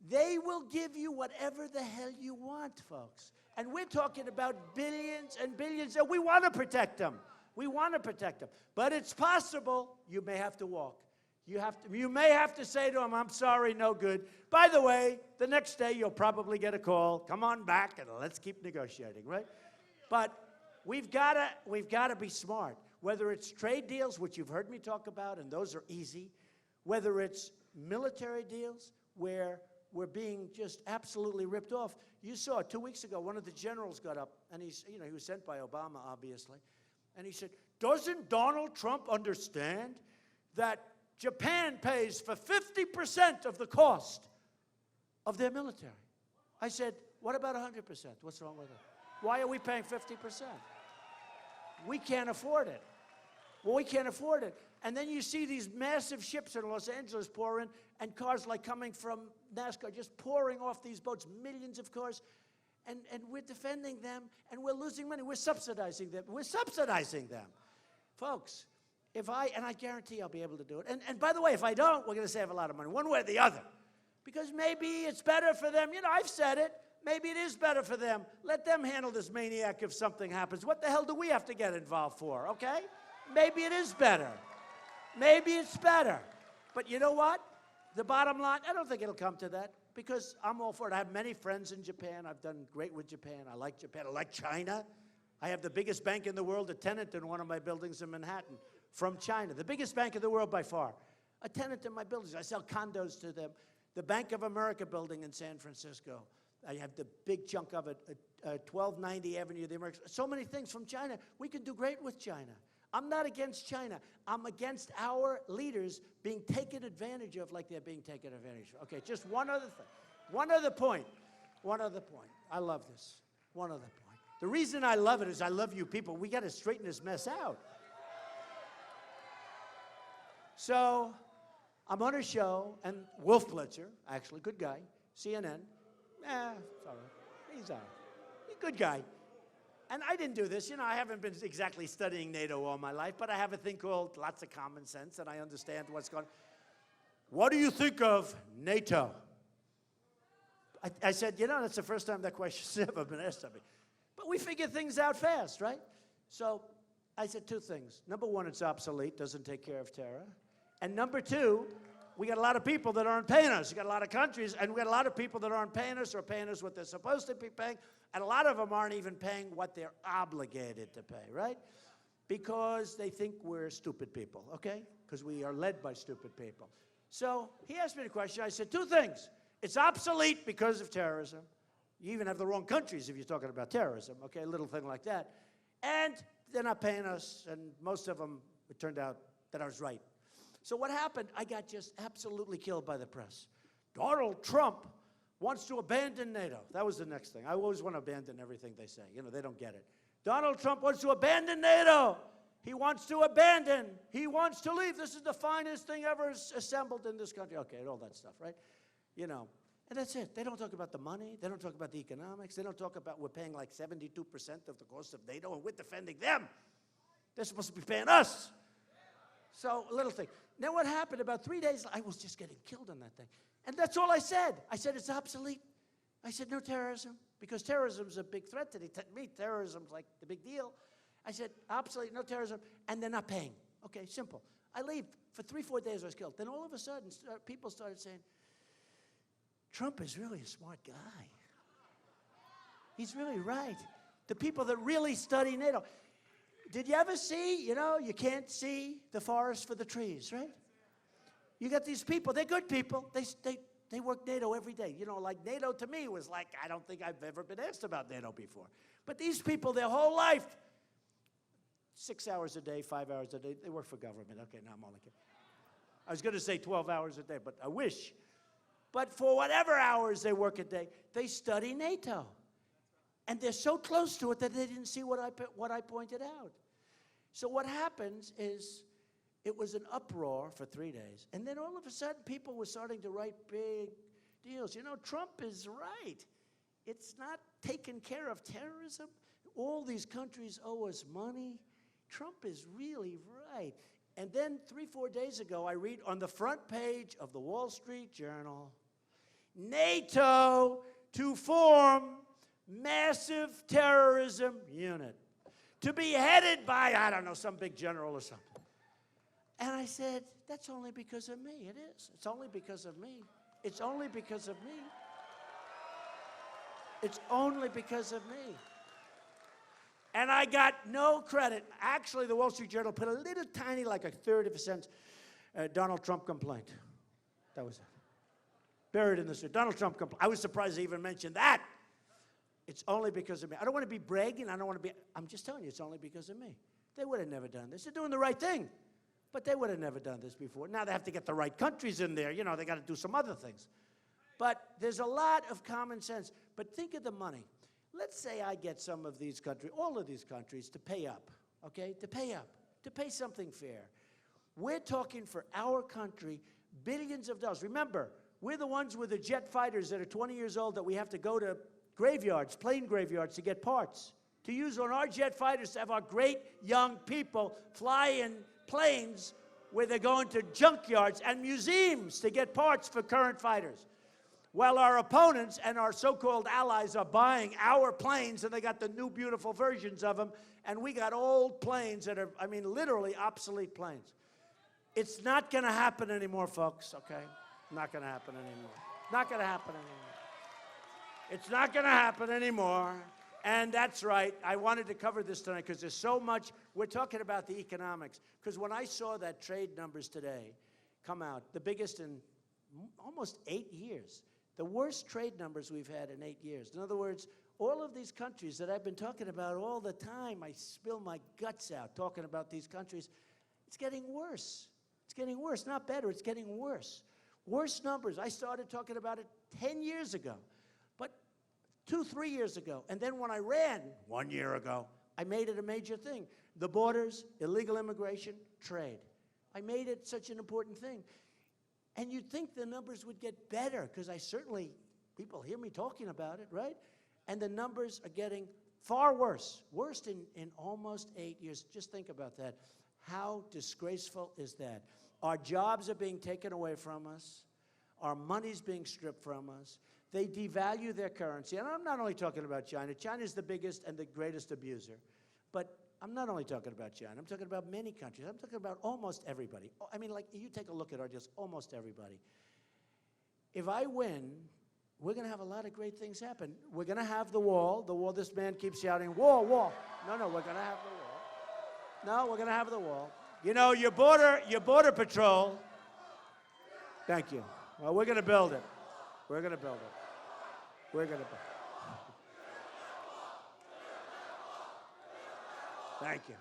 [SPEAKER 2] They will give you whatever the hell you want, folks. And we're talking about billions and billions, and we want to protect them. We want to protect them. But it's possible you may have to walk. You may have to say to them, I'm sorry, no good. By the way, the next day you'll probably get a call. Come on back and let's keep negotiating, right? But we've got to be smart. Whether it's trade deals, which you've heard me talk about, and those are easy. Whether it's military deals, where we're being just absolutely ripped off. You saw 2 weeks ago, one of the generals got up, and he was sent by Obama, obviously. And he said, doesn't Donald Trump understand that Japan pays for 50% of the cost of their military? I said, what about 100%? What's wrong with it? Why are we paying 50%? We can't afford it. Well, we can't afford it. And then you see these massive ships in Los Angeles pour in, and cars like coming from NASCAR just pouring off these boats, millions of cars. And we're defending them, and we're losing money. We're subsidizing them. We're subsidizing them. Folks, and I guarantee I'll be able to do it. And by the way, if I don't, we're going to save a lot of money, one way or the other. Because maybe it's better for them. You know, I've said it. Maybe it is better for them. Let them handle this maniac if something happens. What the hell do we have to get involved for, okay? Maybe it is better. Maybe it's better. But you know what? The bottom line, I don't think it'll come to that. Because I'm all for it. I have many friends in Japan. I've done great with Japan. I like Japan. I like China. I have the biggest bank in the world, a tenant in one of my buildings in Manhattan from China. The biggest bank in the world by far. A tenant in my buildings. I sell condos to them. The Bank of America building in San Francisco. I have the big chunk of it, 1290 Avenue of the Americas. So many things from China. We can do great with China. I'm not against China. I'm against our leaders being taken advantage of like they're being taken advantage of. Okay, just one other thing. One other point. One other point. I love this. One other point. The reason I love it is I love you people. We got to straighten this mess out. So I'm on a show, and Wolf Blitzer, actually, good guy, CNN. It's all right. He's all right. He's a good guy. And I didn't do this. You know, I haven't been exactly studying NATO all my life, but I have a thing called lots of common sense, and I understand what's going on. What do you think of NATO? I said, you know, that's the first time that question's ever been asked of me. But we figure things out fast, right? So I said two things. Number one, it's obsolete, doesn't take care of terror. And number two, we got a lot of people that aren't paying us. We got a lot of countries, and we got a lot of people that aren't paying us or paying us what they're supposed to be paying. And a lot of them aren't even paying what they're obligated to pay, right? Because they think we're stupid people, okay? Because we are led by stupid people. So he asked me the question. I said two things. It's obsolete because of terrorism. You even have the wrong countries if you're talking about terrorism, okay? A little thing like that. And they're not paying us, and most of them, it turned out that I was right. So what happened? I got just absolutely killed by the press. Donald Trump wants to abandon NATO. That was the next thing. I always want to abandon everything they say. You know, they don't get it. Donald Trump wants to abandon NATO. He wants to abandon. He wants to leave. This is the finest thing ever assembled in this country. Okay, and all that stuff, right? You know, and that's it. They don't talk about the money. They don't talk about the economics. They don't talk about we're paying like 72% of the cost of NATO, and we're defending them. They're supposed to be paying us. So, a little thing. Now, what happened? About 3 days, I was just getting killed on that thing. And that's all I said. I said, it's obsolete. I said, no terrorism, because terrorism's a big threat to me. Terrorism's like the big deal. I said, obsolete, no terrorism, and they're not paying. Okay, simple. I leave. For 3-4 days, I was killed. Then all of a sudden, people started saying, Trump is really a smart guy. He's really right. The people that really study NATO. Did you ever see, you know, you can't see the forest for the trees, right? You got these people, they're good people. They work NATO every day. You know, like NATO to me was like, I don't think I've ever been asked about NATO before. But these people, their whole life, 6 hours a day, 5 hours a day, they work for government. Okay, now I'm only kidding. I was going to say 12 hours a day, but I wish. But for whatever hours they work a day, they study NATO. And they're so close to it that they didn't see what I pointed out. So what happens is it was an uproar for 3 days. And then all of a sudden, people were starting to write big deals. You know, Trump is right. It's not taking care of terrorism. All these countries owe us money. Trump is really right. And then 3-4 days ago, I read on the front page of the Wall Street Journal, NATO to form massive terrorism unit to be headed by, I don't know, some big general or something. And I said, that's only because of me. It is. It's only because of me. It's only because of me. It's only because of me. And I got no credit. Actually, the Wall Street Journal put a little tiny, like a third of a cent, Donald Trump complaint. That was it. Buried in the street. Donald Trump complaint. I was surprised they even mentioned that. It's only because of me. I don't want to be bragging. I don't want to be. I'm just telling you, it's only because of me. They would have never done this. They're doing the right thing. But they would have never done this before. Now they have to get the right countries in there. You know, they got to do some other things. But there's a lot of common sense. But think of the money. Let's say I get some of these countries, all of these countries, to pay up, okay? To pay up, to pay something fair. We're talking for our country billions of dollars. Remember, we're the ones with the jet fighters that are 20 years old that we have to go to graveyards, plane graveyards, to get parts. To use on our jet fighters to have our great young people fly in planes where they're going to junkyards and museums to get parts for current fighters. While our opponents and our so-called allies are buying our planes, and they got the new beautiful versions of them, and we got old planes that are, I mean, literally obsolete planes. It's not going to happen anymore, folks, okay? Not going to happen anymore. Not going to happen anymore. It's not going to happen anymore. And that's right. I wanted to cover this tonight because there's so much. We're talking about the economics. Because when I saw that trade numbers today come out, the biggest in almost 8 years, the worst trade numbers we've had in 8 years. In other words, all of these countries that I've been talking about all the time, I spill my guts out talking about these countries, it's getting worse. It's getting worse, not better, it's getting worse. Worse numbers. I started talking about it 10 years ago, but 2, 3 years ago. And then when I ran 1 year ago, I made it a major thing. The borders, illegal immigration, trade. I made it such an important thing. And you'd think the numbers would get better, because people hear me talking about it, right? And the numbers are getting far worse. Worst in almost 8 years. Just think about that. How disgraceful is that? Our jobs are being taken away from us. Our money's being stripped from us. They devalue their currency. And I'm not only talking about China. China's the biggest and the greatest abuser. But I'm not only talking about China. I'm talking about many countries. I'm talking about almost everybody. I mean, like, you take a look at our deals, almost everybody. If I win, we're going to have a lot of great things happen. We're going to have the wall. This man keeps shouting, wall, wall. No, we're going to have the wall. No, we're going to have the wall. You know, your border patrol. Thank you. Well, we're going to build it. We're going to build it. We're going to build it. Thank you.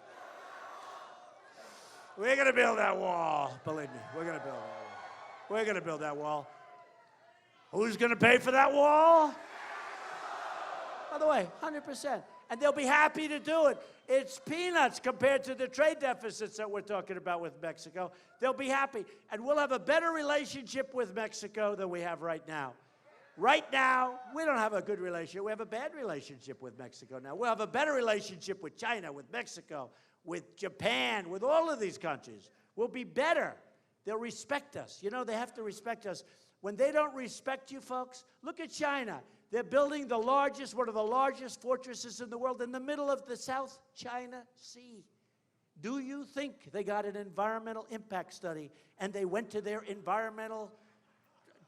[SPEAKER 2] We're going to build that wall. Believe me, we're going to build that wall. We're going to build that wall. Who's going to pay for that wall? By the way, 100%. And they'll be happy to do it. It's peanuts compared to the trade deficits that we're talking about with Mexico. They'll be happy. And we'll have a better relationship with Mexico than we have right now. Right now, we don't have a good relationship. We have a bad relationship with Mexico now. We'll have a better relationship with China, with Mexico, with Japan, with all of these countries. We'll be better. They'll respect us. You know, they have to respect us. When they don't respect you, folks, look at China. They're building one of the largest fortresses in the world in the middle of the South China Sea. Do you think they got an environmental impact study and they went to their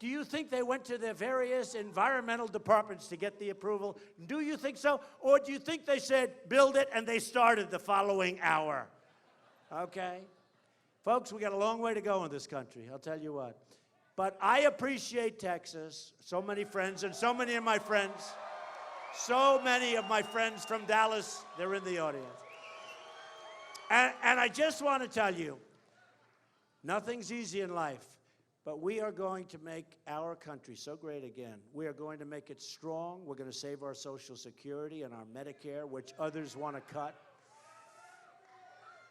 [SPEAKER 2] do you think they went to their various environmental departments to get the approval? Do you think so? Or do you think they said, build it, and they started the following hour? Okay? Folks, we got a long way to go in this country, I'll tell you what. But I appreciate Texas, so many friends, and so many of my friends from Dallas, they're in the audience. And I just want to tell you, nothing's easy in life, but we are going to make our country so great again. We are going to make it strong. We're going to save our Social Security and our Medicare, which others want to cut.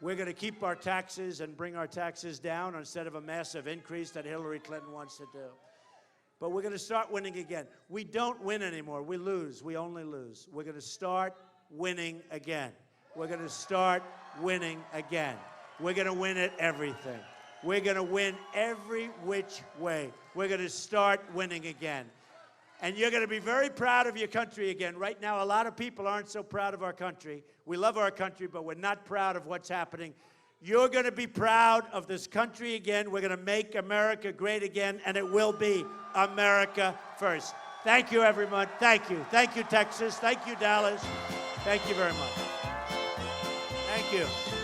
[SPEAKER 2] We're going to keep our taxes and bring our taxes down instead of a massive increase that Hillary Clinton wants to do. But we're going to start winning again. We don't win anymore. We lose. We only lose. We're going to start winning again. We're going to start winning again. We're going to win at everything. We're going to win every which way. We're going to start winning again. And you're going to be very proud of your country again. Right now, a lot of people aren't so proud of our country. We love our country, but we're not proud of what's happening. You're going to be proud of this country again. We're going to make America great again, and it will be America first. Thank you, everyone. Thank you. Thank you, Texas. Thank you, Dallas. Thank you very much. Thank you.